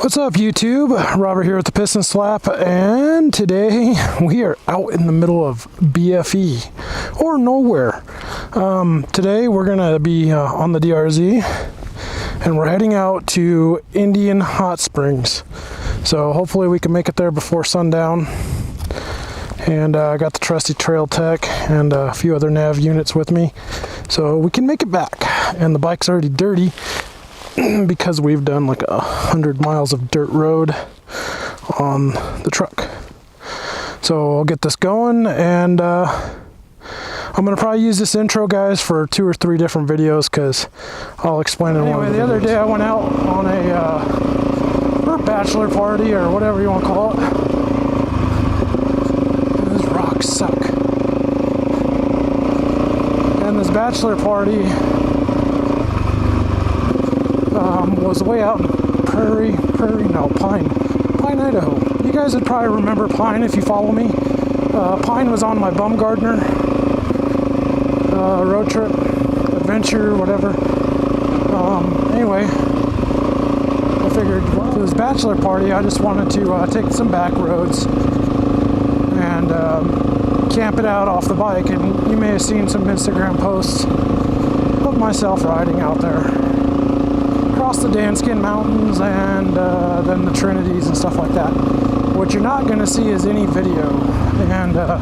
What's up, YouTube? Robert here with the Piston Slap, and today we are out in the middle of BFE or nowhere. Today we're gonna be on the DRZ, and we're heading out to Indian Hot Springs. So hopefully we can make it there before sundown. And I got the trusty Trail Tech and a few other nav units with me, so we can make it back. And the bike's already dirty because we've done like 100 miles of dirt road on the truck. So I'll get this going, and I'm gonna probably use this intro, guys, for 2 or 3 different videos because I'll explain it in one of the videos. The other day I went out on a bachelor party or whatever you want to call it. These rocks suck. And this bachelor party was way out in Pine, Idaho. You guys would probably remember Pine if you follow me. Pine was on my Bumgardner road trip, adventure, whatever. Anyway, I figured for this bachelor party, I just wanted to take some back roads and camp it out off the bike. And you may have seen some Instagram posts of myself riding out there across the Danskin Mountains and then the Trinities and stuff like that. What you're not going to see is any video, and the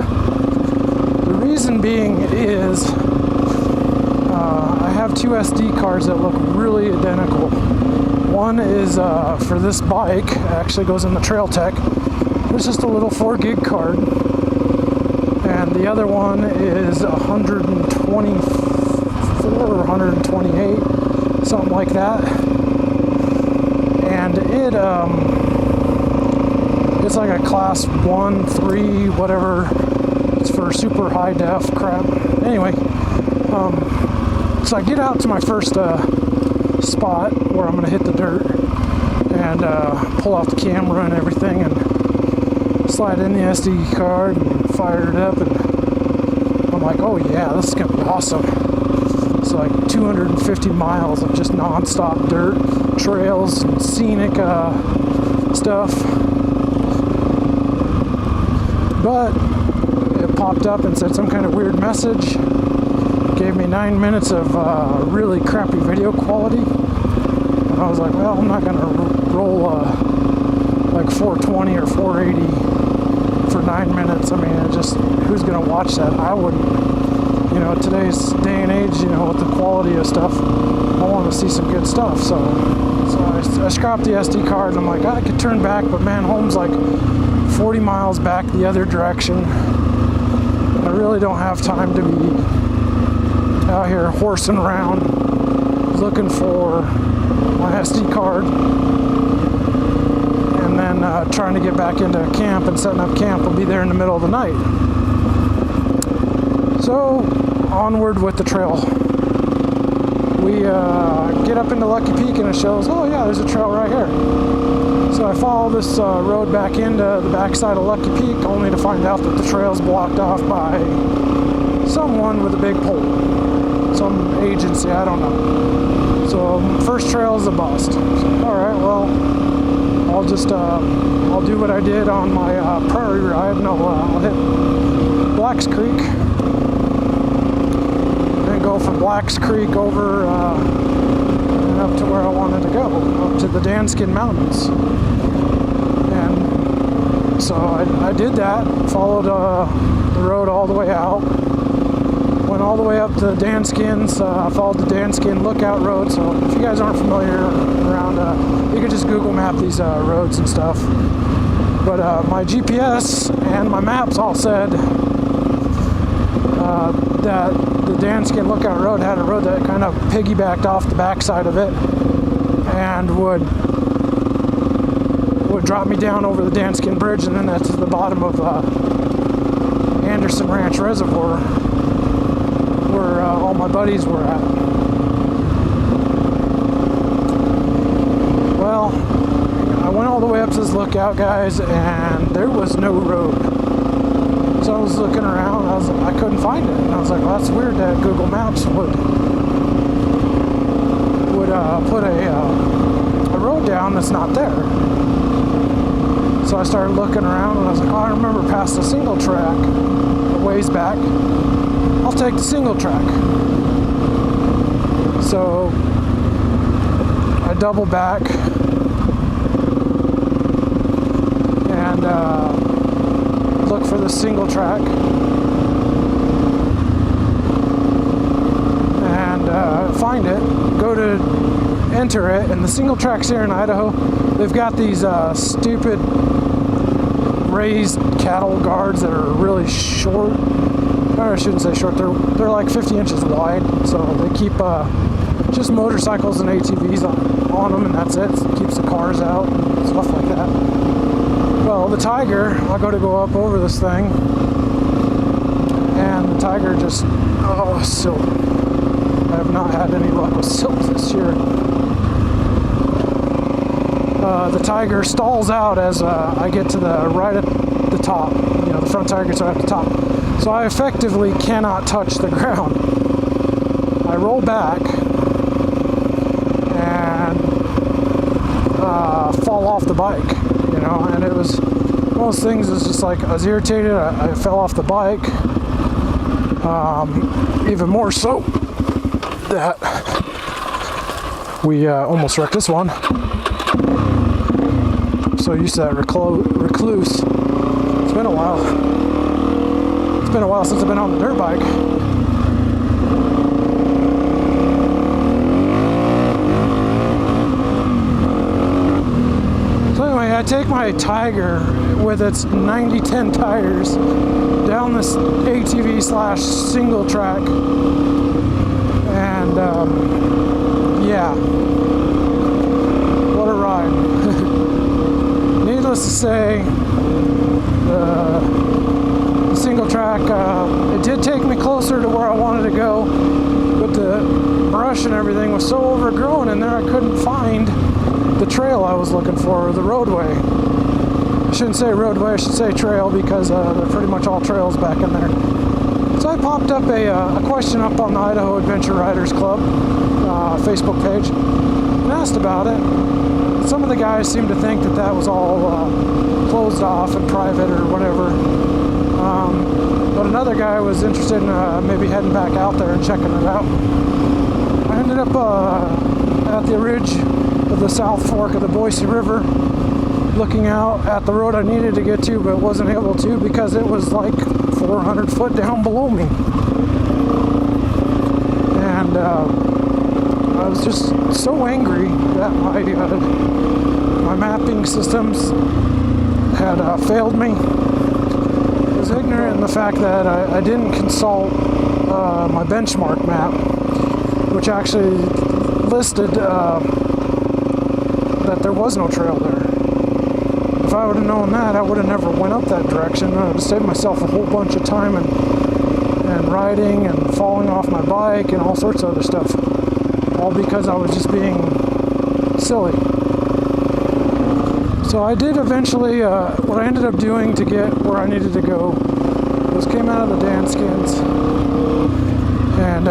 reason being is I have 2 SD cards that look really identical. One is for this bike, actually goes in the Trail Tech. It's just a little 4 gig card, and the other one is 124 or 128, something like that. And it's like a class 1, 3, whatever. It's for super high def crap. Anyway, so I get out to my first spot where I'm gonna hit the dirt and pull out the camera and everything and slide in the SD card and fire it up, and I'm like, oh yeah, this is gonna be awesome. It's like 250 miles of just non-stop dirt trails and scenic stuff. But it popped up and said some kind of weird message. Gave me 9 minutes of really crappy video quality. And I was like, well, I'm not gonna roll like 420 or 480 for 9 minutes. I mean, it just, who's gonna watch that? I wouldn't. You know, today's day and age, you know, with the quality of stuff, I want to see some good stuff. So I scrapped the SD card, and I'm like, I could turn back, but man, home's like 40 miles back the other direction. I really don't have time to be out here horsing around looking for my SD card and then trying to get back into camp and setting up camp. Will be there in the middle of the night. So onward with the trail. We get up into Lucky Peak, and it shows, oh yeah, there's a trail right here. So I follow this road back into the backside of Lucky Peak, only to find out that the trail's blocked off by someone with a big pole. Some agency, I don't know. So first trail is a bust. So, alright, well, I'll just, I'll do what I did on my prairie ride. No, I'll hit Blacks Creek. Then go from Blacks Creek over and up to where I wanted to go, up to the Danskin Mountains. And so I did that, followed the road all the way out. Went all the way up to Danskins, followed the Danskin Lookout Road. So if you guys aren't familiar around, you could just Google map these roads and stuff. But my GPS and my maps all said that the Danskin Lookout Road had a road that kind of piggybacked off the backside of it and would drop me down over the Danskin Bridge, and then that's the bottom of Anderson Ranch Reservoir, where all my buddies were at. Well, I went all the way up to this lookout, guys, and there was no road. So I was looking around, I couldn't find it, and I was like, well, that's weird that Google Maps would put a road down that's not there. So I started looking around and I was like, oh, I remember past the single track a ways back. I'll take the single track. So I double back and look for the single track. And find it, go to enter it, and the single tracks here in Idaho, they've got these stupid raised cattle guards that are really short. Or I shouldn't say short, they're like 50 inches wide, so they keep just motorcycles and ATVs on them, and that's it. It keeps the cars out and stuff like that. Well, the Tiger, I go up over this thing, and the Tiger just, oh, silt. I have not had any luck with silt this year. The Tiger stalls out as I get to the right at the top. You know, the front tire gets right at the top. So I effectively cannot touch the ground. I roll back and fall off the bike, you know, and it was one of those things. It's just like I was irritated. I fell off the bike. Even more so that we almost wrecked this one. So used to that recluse. It's been a while. It's been a while since I've been on the dirt bike. So anyway, I take my Tiger with its 90-10 tires down this ATV / single track, and yeah, what a ride. Needless to say, the single track, it did take me closer to where I wanted to go, but the brush and everything was so overgrown in there I couldn't find the trail I was looking for, or the roadway. I shouldn't say roadway, I should say trail, because they're pretty much all trails back in there. So I popped up a question up on the Idaho Adventure Riders Club Facebook page and asked about it. Some of the guys seemed to think that was all closed off and private or whatever. But another guy was interested in maybe heading back out there and checking it out. I ended up at the ridge of the South Fork of the Boise River, looking out at the road I needed to get to, but wasn't able to because it was like 400 foot down below me. And I was just so angry that my mapping systems had failed me. I was ignorant in the fact that I didn't consult my benchmark map, which actually listed that there was no trail there. If I would have known that, I would have never went up that direction. I would have saved myself a whole bunch of time and riding and falling off my bike and all sorts of other stuff. All because I was just being silly. So I did eventually, what I ended up doing to get where I needed to go was came out of the Danskins and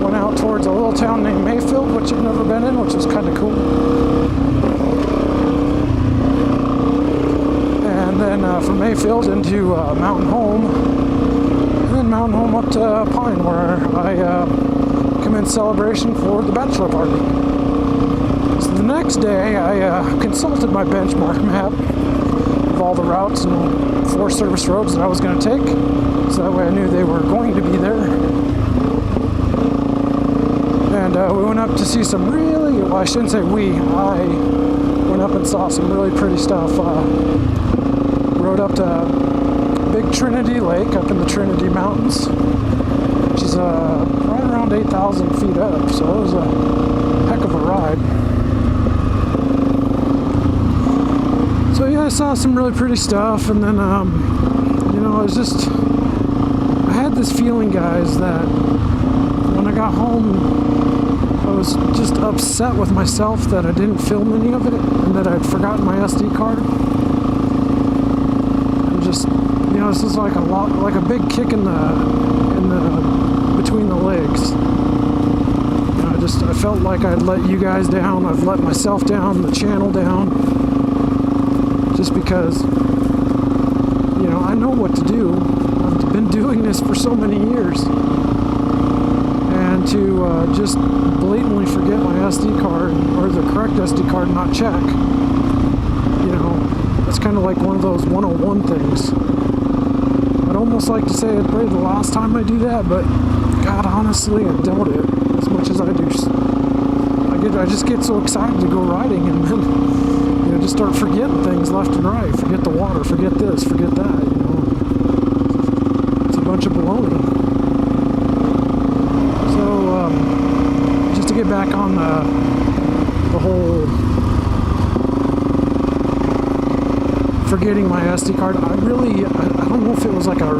went out towards a little town named Mayfield, which I've never been in, which was kind of cool. And then from Mayfield into Mountain Home, and then Mountain Home up to Pine, where I commenced celebration for the bachelor party. So the next day, I consulted my benchmark map of all the routes and Forest Service roads that I was going to take, so that way I knew they were going to be there. And we went up to see some really, well, I shouldn't say I went up and saw some really pretty stuff. Rode up to Big Trinity Lake up in the Trinity Mountains, which is right around 8,000 feet up, so it was a heck of a ride. So yeah, I saw some really pretty stuff, and then, you know, I had this feeling, guys, that when I got home, I was just upset with myself that I didn't film any of it, and that I'd forgotten my SD card. Just, you know, this is like a big kick in the between the legs. You know, I felt like I'd let you guys down. I've let myself down, the channel down, just because, you know, I know what to do. I've been doing this for so many years, and to just blatantly forget my SD card, or the correct SD card, not check, you know, it's kind of like one of those 101 things. I'd almost like to say it's probably the last time I do that, but God, honestly, I doubt it as much as I do. I just get so excited to go riding, and then, you know, just start forgetting things left and right. Forget the water, forget this, forget that, you know. It's a bunch of baloney. So, just to get back on the whole forgetting my SD card, I don't know if it was like a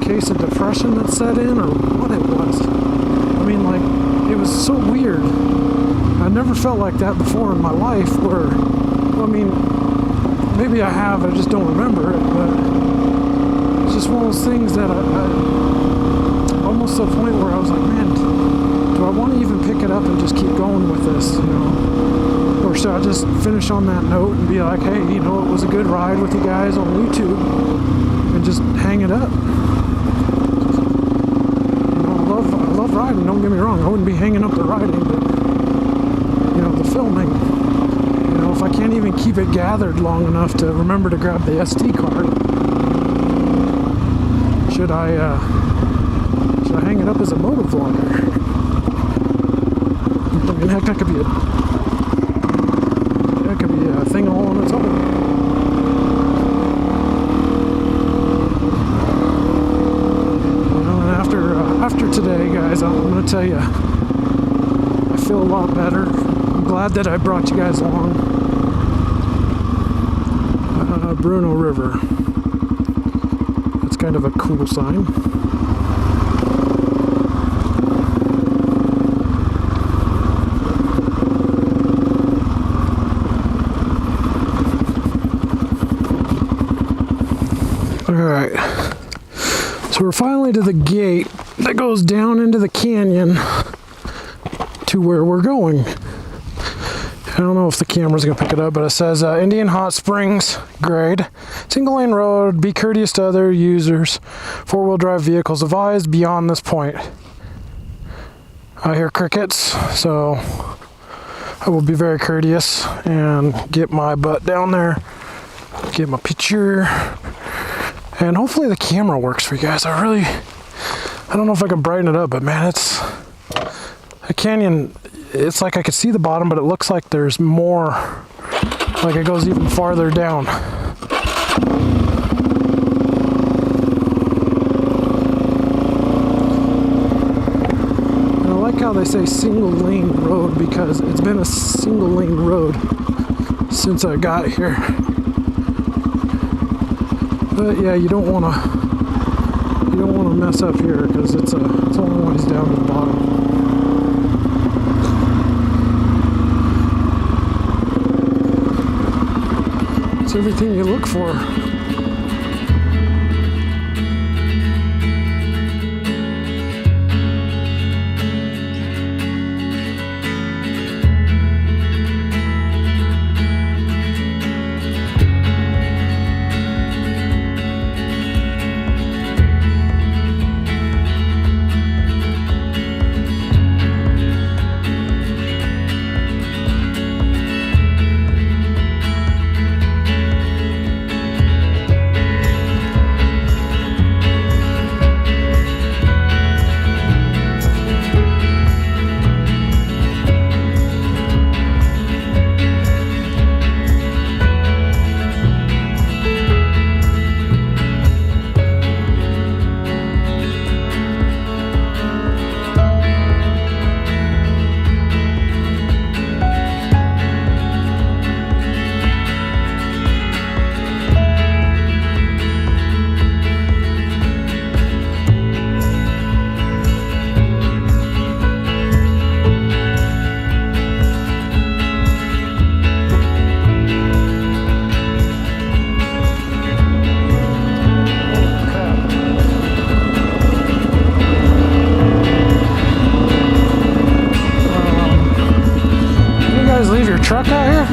case of depression that set in, or what it was. I mean, like, it was so weird. I never felt like that before in my life, where, well, I mean, maybe I have, I just don't remember it, but it's just one of those things that I almost to the point where I was like, man, do I want to even pick it up and just keep going with this, you know? Or should I just finish on that note and be like, hey, you know, it was a good ride with you guys on YouTube, and just hang it up? You know, I love riding, don't get me wrong. I wouldn't be hanging up the riding, but, you know, the filming, you know, if I can't even keep it gathered long enough to remember to grab the SD card, should I hang it up as a motovlogger? I mean, heck, that could be a thing all on its own. You know, and after today, guys, I'm going to tell you, I feel a lot better. I'm glad that I brought you guys along. Bruno River. That's kind of a cool sign. Alright, so we're finally to the gate that goes down into the canyon to where we're going. I don't know if the camera's going to pick it up, but it says Indian Hot Springs grade, single lane road, be courteous to other users, four-wheel drive vehicles advised beyond this point. I hear crickets, so I will be very courteous and get my butt down there, get my picture. And hopefully the camera works for you guys. I don't know if I can brighten it up, but man, it's a canyon. It's like I could see the bottom, but it looks like there's more, like it goes even farther down. And I like how they say single lane road, because it's been a single lane road since I got here. But yeah, you don't want to mess up here, because it's only ways down to the bottom. It's everything you look for. truck out here?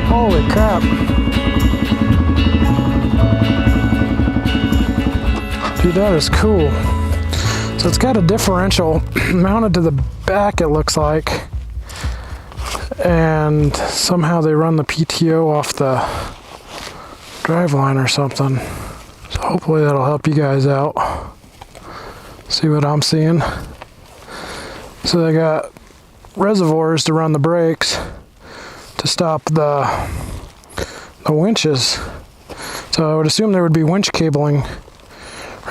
Holy crap. Dude, that is cool. So it's got a differential mounted to the back, it looks like. And somehow they run the PTO off the driveline or something. So hopefully that'll help you guys out. See what I'm seeing. So they got reservoirs to run the brakes to stop the winches. So I would assume there would be winch cabling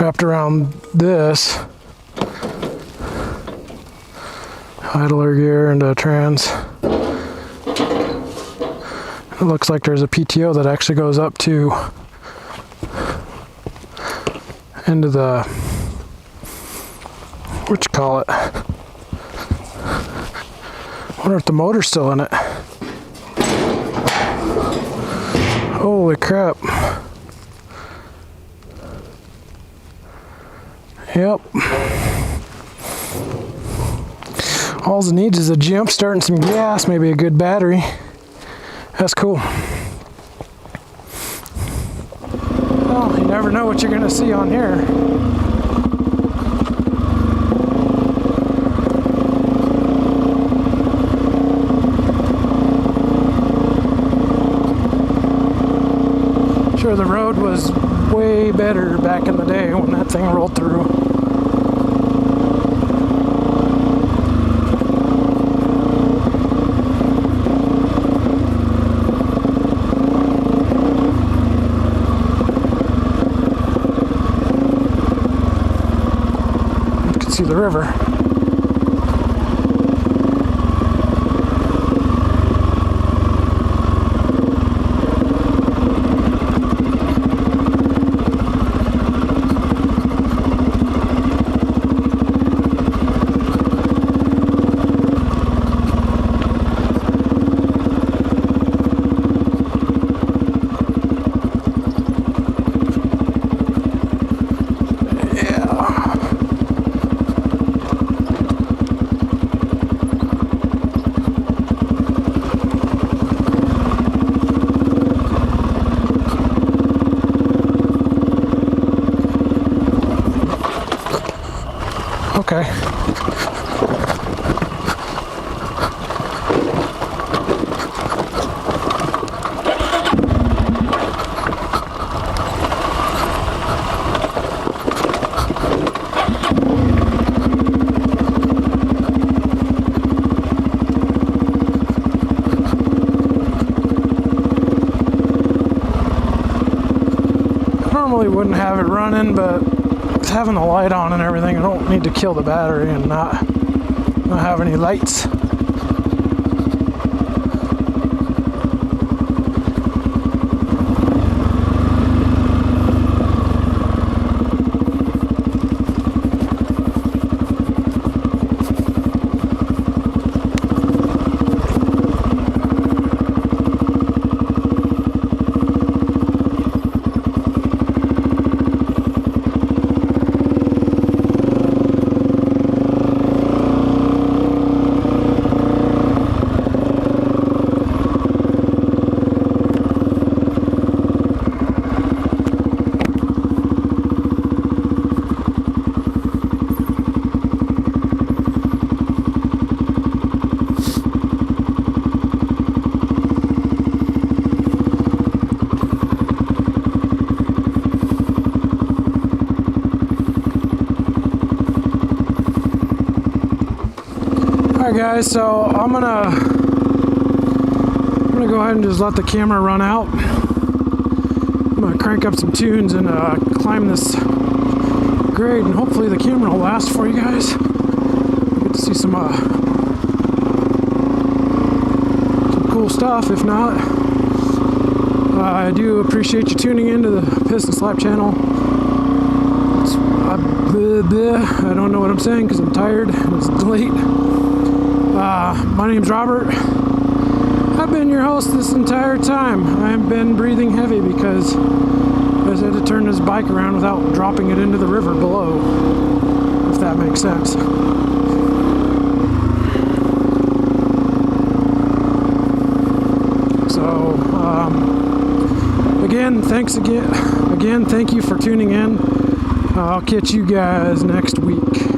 wrapped around this. Idler gear into trans. It looks like there's a PTO that actually goes up to into the, what you call it? I wonder if the motor's still in it. Holy crap. Yep. All it needs is a jump start and some gas, maybe a good battery. That's cool. Well, you never know what you're going to see on here. Sure, the road was way better back in the day when that thing rolled through. See the river. Okay. Normally wouldn't have it running, but having the light on and everything, I don't need to kill the battery and not have any lights. Alright guys, so I'm gonna go ahead and just let the camera run out. I'm gonna crank up some tunes and climb this grade, and hopefully the camera will last for you guys. Get to see some cool stuff. If not, I do appreciate you tuning into the Piston Slap channel. I don't know what I'm saying because I'm tired and it's late. My name's Robert. I've been your host this entire time. I've been breathing heavy because I had to turn this bike around without dropping it into the river below, if that makes sense. So again, thanks again. Thank you for tuning in. I'll catch you guys next week.